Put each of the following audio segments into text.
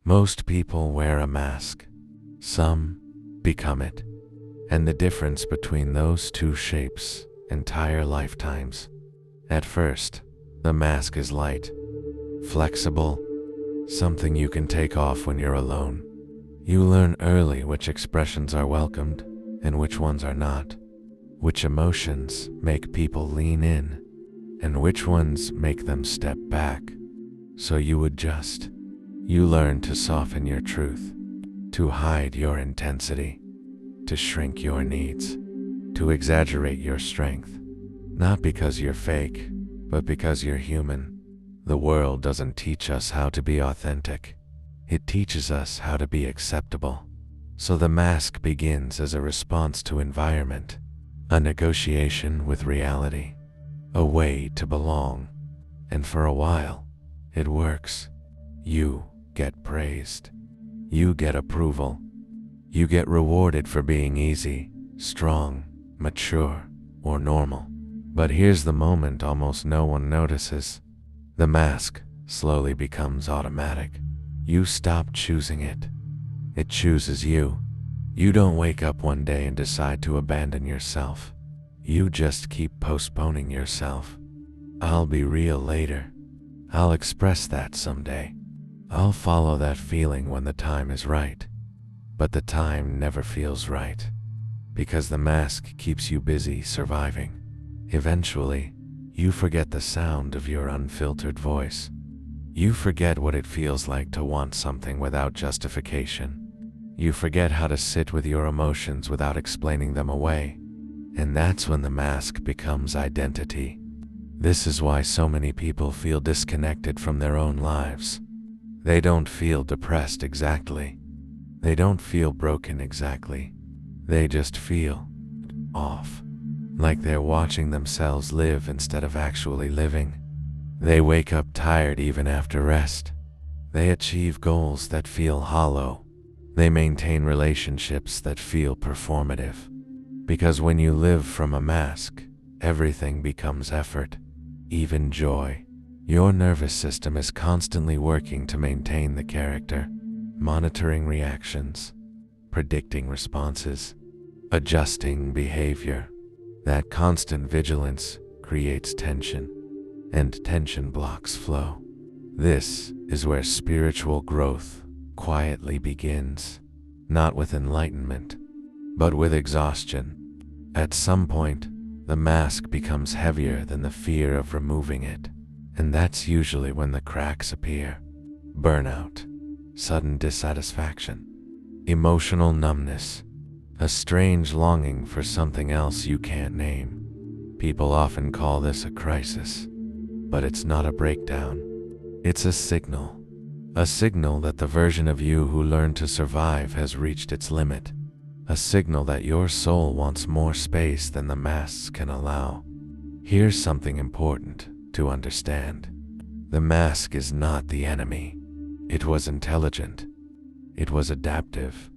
Most people wear a mask. Some become it. And the difference between those two shapes entire lifetimes. At first, the mask is light, flexible, something you can take off when you're alone. You learn early which expressions are welcomed and which ones are not, which emotions make people lean in, and which ones make them step back. So you adjust. You learn to soften your truth, to hide your intensity, to shrink your needs, to exaggerate your strength. Not because you're fake, but because you're human. The world doesn't teach us how to be authentic. It teaches us how to be acceptable. So the mask begins as a response to environment, a negotiation with reality, a way to belong. And for a while, it works. You get praised. You get approval. You get rewarded for being easy, strong, mature, or normal. But here's the moment almost no one notices. The mask slowly becomes automatic. You stop choosing it. It chooses you. You don't wake up one day and decide to abandon yourself. You just keep postponing yourself. I'll be real later. I'll express that someday. I'll follow that feeling when the time is right. But the time never feels right, because the mask keeps you busy surviving. Eventually, you forget the sound of your unfiltered voice. You forget what it feels like to want something without justification. You forget how to sit with your emotions without explaining them away. And that's when the mask becomes identity. This is why so many people feel disconnected from their own lives. They don't feel depressed exactly. They don't feel broken exactly. They just feel off, like they're watching themselves live instead of actually living. They wake up tired even after rest. They achieve goals that feel hollow. They maintain relationships that feel performative. Because when you live from a mask, everything becomes effort, even joy. Your nervous system is constantly working to maintain the character, monitoring reactions, predicting responses, adjusting behavior. That constant vigilance creates tension, and tension blocks flow. This is where spiritual growth quietly begins, not with enlightenment, but with exhaustion. At some point, the mask becomes heavier than the fear of removing it. And that's usually when the cracks appear. Burnout, sudden dissatisfaction, emotional numbness, a strange longing for something else you can't name. People often call this a crisis, but it's not a breakdown. It's a signal that the version of you who learned to survive has reached its limit, a signal that your soul wants more space than the masks can allow. Here's something important to understand. The mask is not the enemy. It was intelligent. It was adaptive.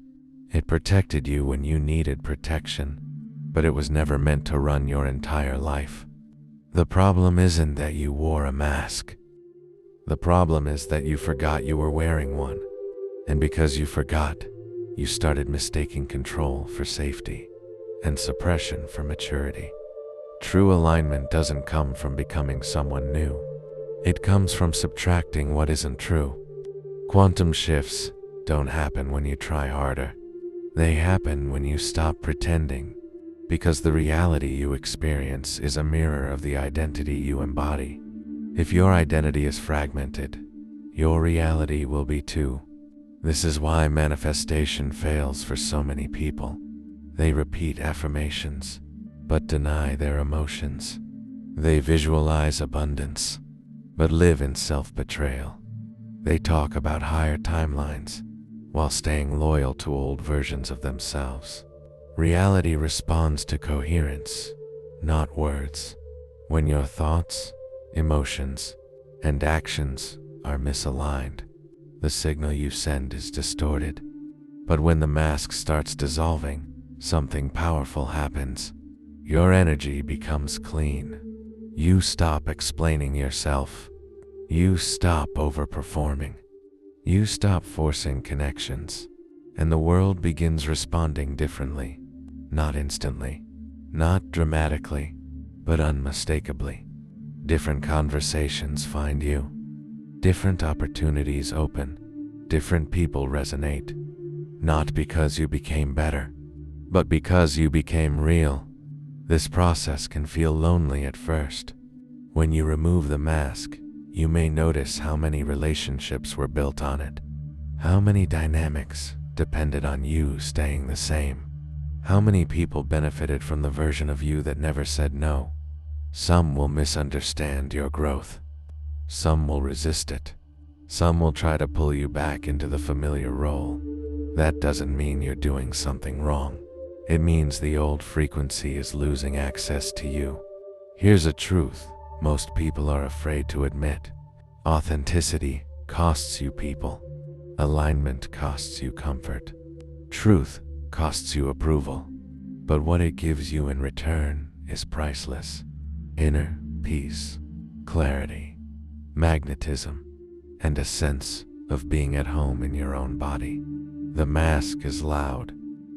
It protected you when you needed protection, but it was never meant to run your entire life. The problem isn't that you wore a mask. The problem is that you forgot you were wearing one. And because you forgot, you started mistaking control for safety and suppression for maturity. True alignment doesn't come from becoming someone new. It comes from subtracting what isn't true. Quantum shifts don't happen when you try harder. They happen when you stop pretending, because the reality you experience is a mirror of the identity you embody. If your identity is fragmented, your reality will be too. This is why manifestation fails for so many people. They repeat affirmations, but deny their emotions. They visualize abundance, but live in self-betrayal. They talk about higher timelines, while staying loyal to old versions of themselves. Reality responds to coherence, not words. When your thoughts, emotions, and actions are misaligned, the signal you send is distorted. But when the mask starts dissolving, something powerful happens. Your energy becomes clean. You stop explaining yourself. You stop overperforming. You stop forcing connections, and the world begins responding differently. Not instantly, not dramatically, but unmistakably. Different conversations find you. Different opportunities open. Different people resonate. Not because you became better, but because you became real. This process can feel lonely at first. When you remove the mask, you may notice how many relationships were built on it. How many dynamics depended on you staying the same. How many people benefited from the version of you that never said no. Some will misunderstand your growth. Some will resist it. Some will try to pull you back into the familiar role. That doesn't mean you're doing something wrong. It means the old frequency is losing access to you. Here's a truth most people are afraid to admit. Authenticity costs you people. Alignment costs you comfort. Truth costs you approval. But what it gives you in return is priceless. Inner peace, clarity, magnetism, and a sense of being at home in your own body. The mask is loud.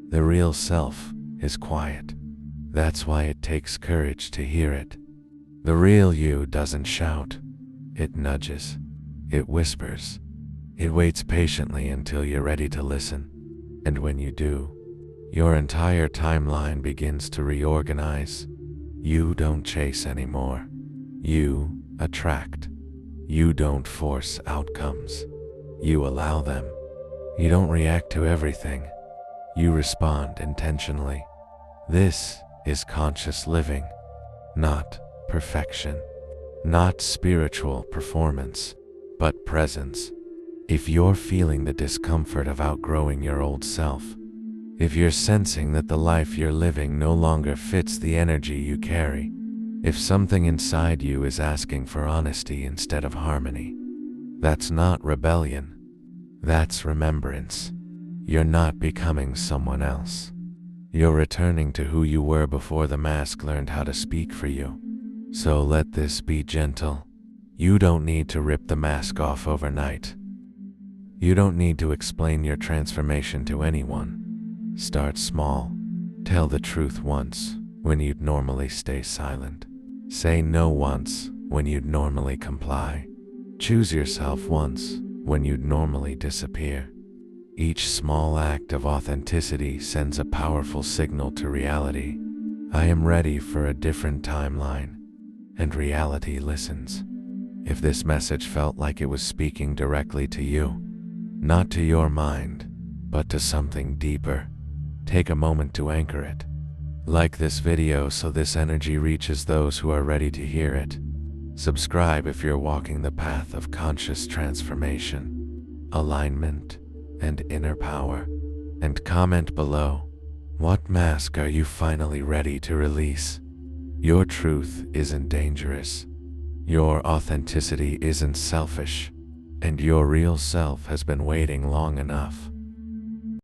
The real self is quiet. That's why it takes courage to hear it. The real you doesn't shout. It nudges. It whispers. It waits patiently until you're ready to listen. And when you do, your entire timeline begins to reorganize. You don't chase anymore. You attract. You don't force outcomes. You allow them. You don't react to everything. You respond intentionally. This is conscious living, not perfection, not spiritual performance, but presence. If you're feeling the discomfort of outgrowing your old self, if you're sensing that the life you're living no longer fits the energy you carry, if something inside you is asking for honesty instead of harmony, that's not rebellion. That's remembrance. You're not becoming someone else. You're returning to who you were before the mask learned how to speak for you. So let this be gentle. You don't need to rip the mask off overnight. You don't need to explain your transformation to anyone. Start small. Tell the truth once when you'd normally stay silent. Say no once when you'd normally comply. Choose yourself once when you'd normally disappear. Each small act of authenticity sends a powerful signal to reality. I am ready for a different timeline. And reality listens. If this message felt like it was speaking directly to you, not to your mind, but to something deeper, take a moment to anchor it. Like this video so this energy reaches those who are ready to hear it. Subscribe if you're walking the path of conscious transformation, alignment, and inner power. And comment below, what mask are you finally ready to release? Your truth isn't dangerous. Your authenticity isn't selfish. And your real self has been waiting long enough.